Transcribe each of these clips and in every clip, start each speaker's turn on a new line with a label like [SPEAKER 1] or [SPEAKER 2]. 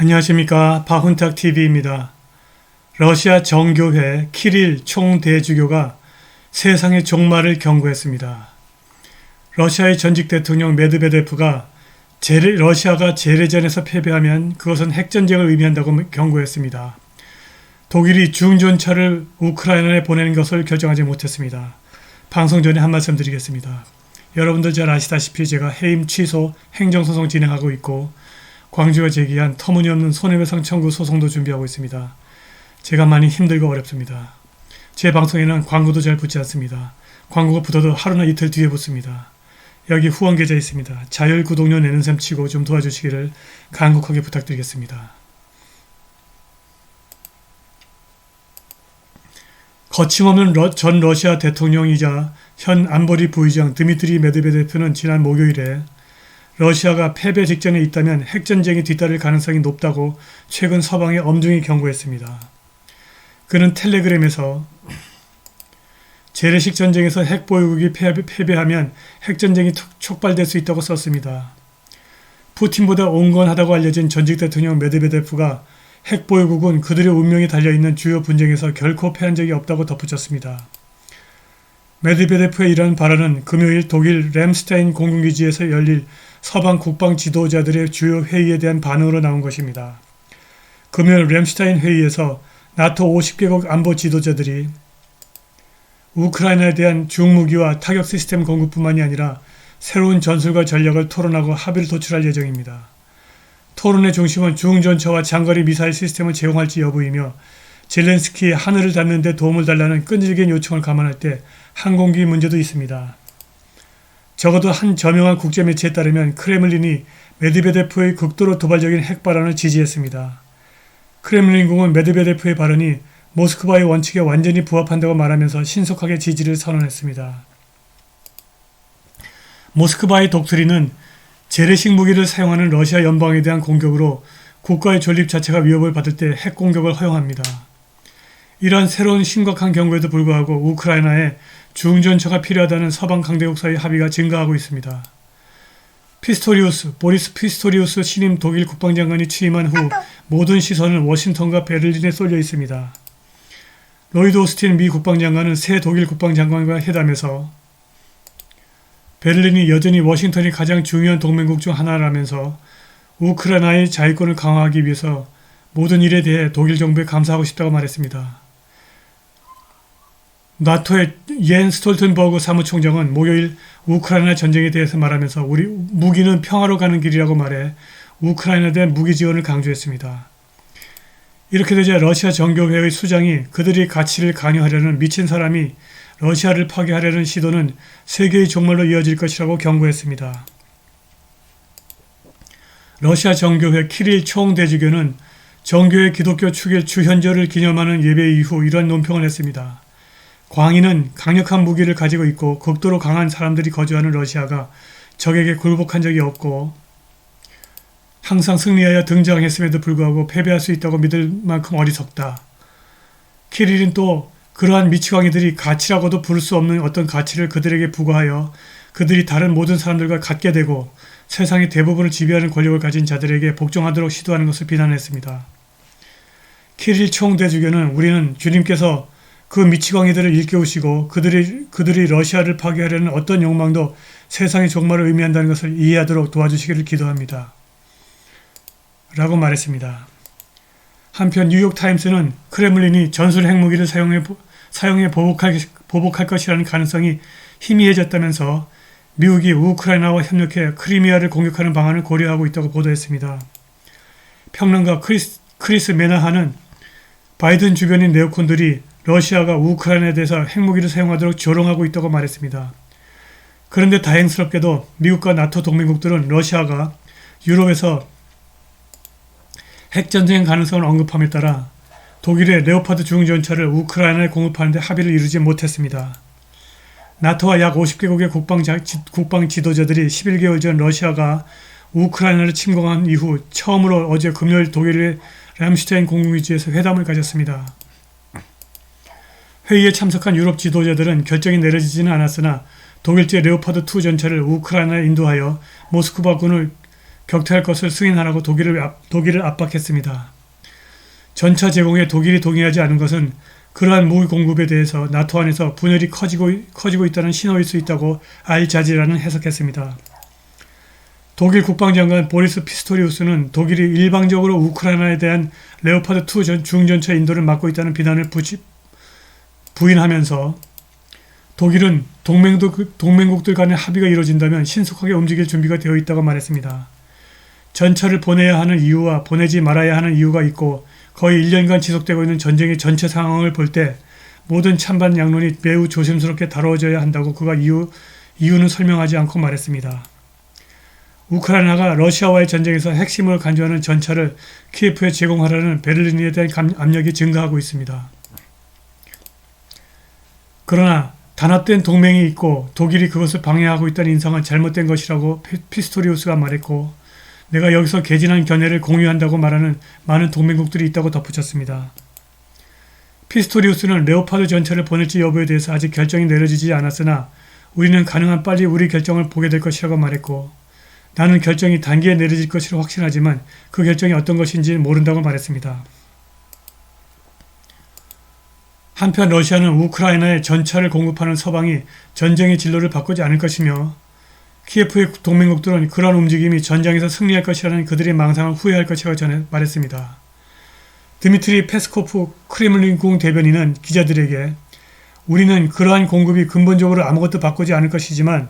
[SPEAKER 1] 안녕하십니까. 박훈탁TV입니다. 러시아 정교회 키릴 총대주교가 세상의 종말을 경고했습니다. 러시아의 전직 대통령 메드베데프가 러시아가 재래전에서 패배하면 그것은 핵전쟁을 의미한다고 경고했습니다. 독일이 중전차를 우크라이나에 보내는 것을 결정하지 못했습니다. 방송 전에 한 말씀 드리겠습니다. 여러분들 잘 아시다시피 제가 해임 취소 행정소송 진행하고 있고 광주가 제기한 터무니없는 손해배상 청구 소송도 준비하고 있습니다. 제가 많이 힘들고 어렵습니다. 제 방송에는 광고도 잘 붙지 않습니다. 광고가 붙어도 하루나 이틀 뒤에 붙습니다. 여기 후원 계좌 있습니다. 자율 구독료 내는 셈 치고 좀 도와주시기를 간곡하게 부탁드리겠습니다. 거침없는 전 러시아 대통령이자 현 안보리 부의장 드미트리 메드베데프는 지난 목요일에 러시아가 패배 직전에 있다면 핵전쟁이 뒤따를 가능성이 높다고 최근 서방에 엄중히 경고했습니다. 그는 텔레그램에서 재래식 전쟁에서 핵보유국이 패배하면 핵전쟁이 촉발될 수 있다고 썼습니다. 푸틴보다 온건하다고 알려진 전직 대통령 메드베데프가 핵보유국은 그들의 운명이 달려있는 주요 분쟁에서 결코 패한 적이 없다고 덧붙였습니다. 메드베데프의 이러한 발언은 금요일 독일 램스타인 공군기지에서 열릴 서방 국방 지도자들의 주요 회의에 대한 반응으로 나온 것입니다. 금요일 램스타인 회의에서 나토 50개국 안보 지도자들이 우크라이나에 대한 중무기와 타격 시스템 공급뿐만이 아니라 새로운 전술과 전략을 토론하고 합의를 도출할 예정입니다. 토론의 중심은 중전차와 장거리 미사일 시스템을 제공할지 여부이며 젤렌스키의 하늘을 닿는 데 도움을 달라는 끈질긴 요청을 감안할 때 항공기 문제도 있습니다. 적어도 한 저명한 국제매체에 따르면 크렘린이 메드베데프의 극도로 도발적인 핵발언을 지지했습니다. 크렘린궁은 메드베데프의 발언이 모스크바의 원칙에 완전히 부합한다고 말하면서 신속하게 지지를 선언했습니다. 모스크바의 독트린은 재래식 무기를 사용하는 러시아 연방에 대한 공격으로 국가의 존립 자체가 위협을 받을 때 핵공격을 허용합니다. 이러한 새로운 심각한 경고에도 불구하고 우크라이나에 중전차가 필요하다는 서방 강대국 사이 합의가 증가하고 있습니다. 보리스 피스토리우스 신임 독일 국방장관이 취임한 후 모든 시선은 워싱턴과 베를린에 쏠려 있습니다. 로이드 오스틴 미 국방장관은 새 독일 국방장관과 회담에서 베를린이 여전히 워싱턴이 가장 중요한 동맹국 중 하나라면서 우크라이나의 자위권을 강화하기 위해서 모든 일에 대해 독일 정부에 감사하고 싶다고 말했습니다. 나토의 옌 스톨텐버그 사무총장은 목요일 우크라이나 전쟁에 대해서 말하면서 우리 무기는 평화로 가는 길이라고 말해 우크라이나에 대한 무기 지원을 강조했습니다. 이렇게 되자 러시아 정교회의 수장이 그들의 가치를 강요하려는 미친 사람이 러시아를 파괴하려는 시도는 세계의 종말로 이어질 것이라고 경고했습니다. 러시아 정교회 키릴 총대주교는 정교회 기독교 축일 주현절을 기념하는 예배 이후 이러한 논평을 했습니다. 광인은 강력한 무기를 가지고 있고 극도로 강한 사람들이 거주하는 러시아가 적에게 굴복한 적이 없고 항상 승리하여 등장했음에도 불구하고 패배할 수 있다고 믿을 만큼 어리석다. 키릴은 또 그러한 미치광이들이 가치라고도 부를 수 없는 어떤 가치를 그들에게 부과하여 그들이 다른 모든 사람들과 같게 되고 세상의 대부분을 지배하는 권력을 가진 자들에게 복종하도록 시도하는 것을 비난했습니다. 키릴 총대주교는 우리는 주님께서 그 미치광이들을 일깨우시고 그들이 러시아를 파괴하려는 어떤 욕망도 세상의 종말을 의미한다는 것을 이해하도록 도와주시기를 기도합니다. 라고 말했습니다. 한편 뉴욕타임스는 크렘린이 전술 핵무기를 사용해 보복할 것이라는 가능성이 희미해졌다면서 미국이 우크라이나와 협력해 크리미아를 공격하는 방안을 고려하고 있다고 보도했습니다. 평론가 크리스 메나하는 바이든 주변인 네오콘들이 러시아가 우크라이나에 대해서 핵무기를 사용하도록 조롱하고 있다고 말했습니다. 그런데 다행스럽게도 미국과 나토 동맹국들은 러시아가 유럽에서 핵전쟁 가능성을 언급함에 따라 독일의 레오파드 중전차를 우크라이나에 공급하는 데 합의를 이루지 못했습니다. 나토와 약 50개국의 국방 지도자들이 11개월 전 러시아가 우크라이나를 침공한 이후 처음으로 어제 금요일 독일의 람슈타인 공군기지에서 회담을 가졌습니다. 회의에 참석한 유럽 지도자들은 결정이 내려지지는 않았으나 독일제 레오파드2 전차를 우크라이나에 인도하여 모스크바군을 격퇴할 것을 승인하라고 독일을 압박했습니다. 전차 제공에 독일이 동의하지 않은 것은 그러한 무기 공급에 대해서 나토 안에서 분열이 커지고 있다는 신호일 수 있다고 알자지라는 해석했습니다. 독일 국방장관 보리스 피스토리우스는 독일이 일방적으로 우크라이나에 대한 레오파드2 중전차 인도를 막고 있다는 비난을 부인하면서 독일은 동맹국들 간의 합의가 이루어진다면 신속하게 움직일 준비가 되어 있다고 말했습니다. 전차를 보내야 하는 이유와 보내지 말아야 하는 이유가 있고 거의 1년간 지속되고 있는 전쟁의 전체 상황을 볼 때 모든 찬반 양론이 매우 조심스럽게 다뤄져야 한다고 그가 이유는 설명하지 않고 말했습니다. 우크라이나가 러시아와의 전쟁에서 핵심을 간주하는 전차를 키예프에 제공하라는 베를린에 대한 압력이 증가하고 있습니다. 그러나 단합된 동맹이 있고 독일이 그것을 방해하고 있다는 인상은 잘못된 것이라고 피스토리우스가 말했고 내가 여기서 개진한 견해를 공유한다고 말하는 많은 동맹국들이 있다고 덧붙였습니다. 피스토리우스는 레오파드 전차를 보낼지 여부에 대해서 아직 결정이 내려지지 않았으나 우리는 가능한 빨리 우리 결정을 보게 될 것이라고 말했고 나는 결정이 단기에 내려질 것이라 확신하지만 그 결정이 어떤 것인지 모른다고 말했습니다. 한편 러시아는 우크라이나에 전차를 공급하는 서방이 전쟁의 진로를 바꾸지 않을 것이며 키예프의 동맹국들은 그러한 움직임이 전장에서 승리할 것이라는 그들의 망상을 후회할 것이라고 전해 말했습니다. 드미트리 페스코프 크렘린궁 대변인은 기자들에게 우리는 그러한 공급이 근본적으로 아무것도 바꾸지 않을 것이지만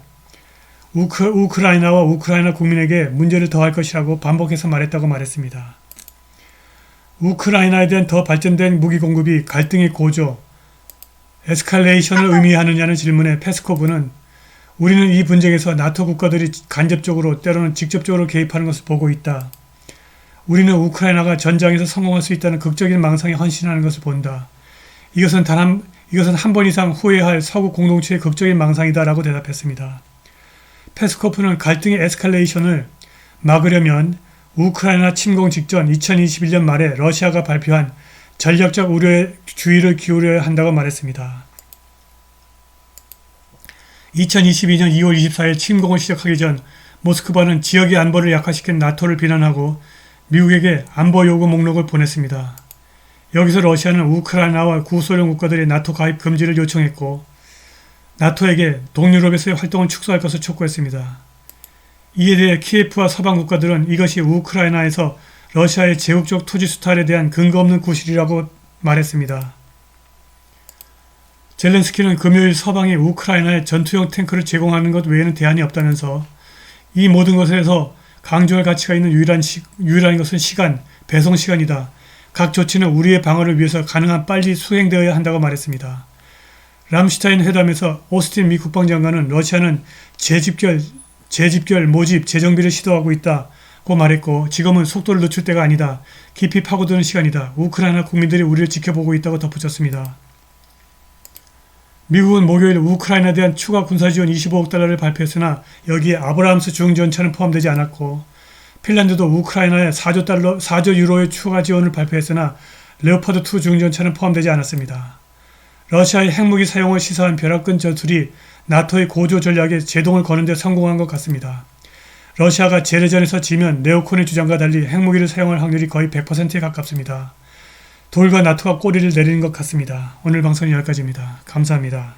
[SPEAKER 1] 우크라이나와 우크라이나 국민에게 문제를 더할 것이라고 반복해서 말했다고 말했습니다. 우크라이나에 대한 더 발전된 무기 공급이 갈등의 고조, 에스컬레이션을 의미하느냐는 질문에 페스코프는 우리는 이 분쟁에서 나토 국가들이 간접적으로 때로는 직접적으로 개입하는 것을 보고 있다. 우리는 우크라이나가 전장에서 성공할 수 있다는 극적인 망상에 헌신하는 것을 본다. 이것은 한 번 이상 후회할 서구 공동체의 극적인 망상이다 라고 대답했습니다. 페스코프는 갈등의 에스컬레이션을 막으려면 우크라이나 침공 직전 2021년 말에 러시아가 발표한 전략적 우려에 주의를 기울여야 한다고 말했습니다. 2022년 2월 24일 침공을 시작하기 전 모스크바는 지역의 안보를 약화시킨 나토를 비난하고 미국에게 안보 요구 목록을 보냈습니다. 여기서 러시아는 우크라이나와 구소련 국가들의 나토 가입 금지를 요청했고 나토에게 동유럽에서의 활동을 축소할 것을 촉구했습니다. 이에 대해 키예프와 서방 국가들은 이것이 우크라이나에서 러시아의 제국적 토지 수탈에 대한 근거 없는 구실이라고 말했습니다. 젤렌스키는 금요일 서방이 우크라이나에 전투용 탱크를 제공하는 것 외에는 대안이 없다면서 이 모든 것에서 강조할 가치가 있는 유일한 것은 배송 시간이다. 각 조치는 우리의 방어를 위해서 가능한 빨리 수행되어야 한다고 말했습니다. 람슈타인 회담에서 오스틴 미 국방장관은 러시아는 재집결, 모집, 재정비를 시도하고 있다고 말했고 지금은 속도를 늦출 때가 아니다. 깊이 파고드는 시간이다. 우크라이나 국민들이 우리를 지켜보고 있다고 덧붙였습니다. 미국은 목요일 우크라이나에 대한 추가 군사지원 25억 달러를 발표했으나 여기에 아브라함스 중전차는 포함되지 않았고 핀란드도 우크라이나에 4조 유로의 추가 지원을 발표했으나 레오파드2 중전차는 포함되지 않았습니다. 러시아의 핵무기 사용을 시사한 벼락근 전술이 나토의 고조 전략에 제동을 거는 데 성공한 것 같습니다. 러시아가 재래전에서 지면 네오콘의 주장과 달리 핵무기를 사용할 확률이 거의 100%에 가깝습니다. 돌과 나토가 꼬리를 내리는 것 같습니다. 오늘 방송은 여기까지입니다. 감사합니다.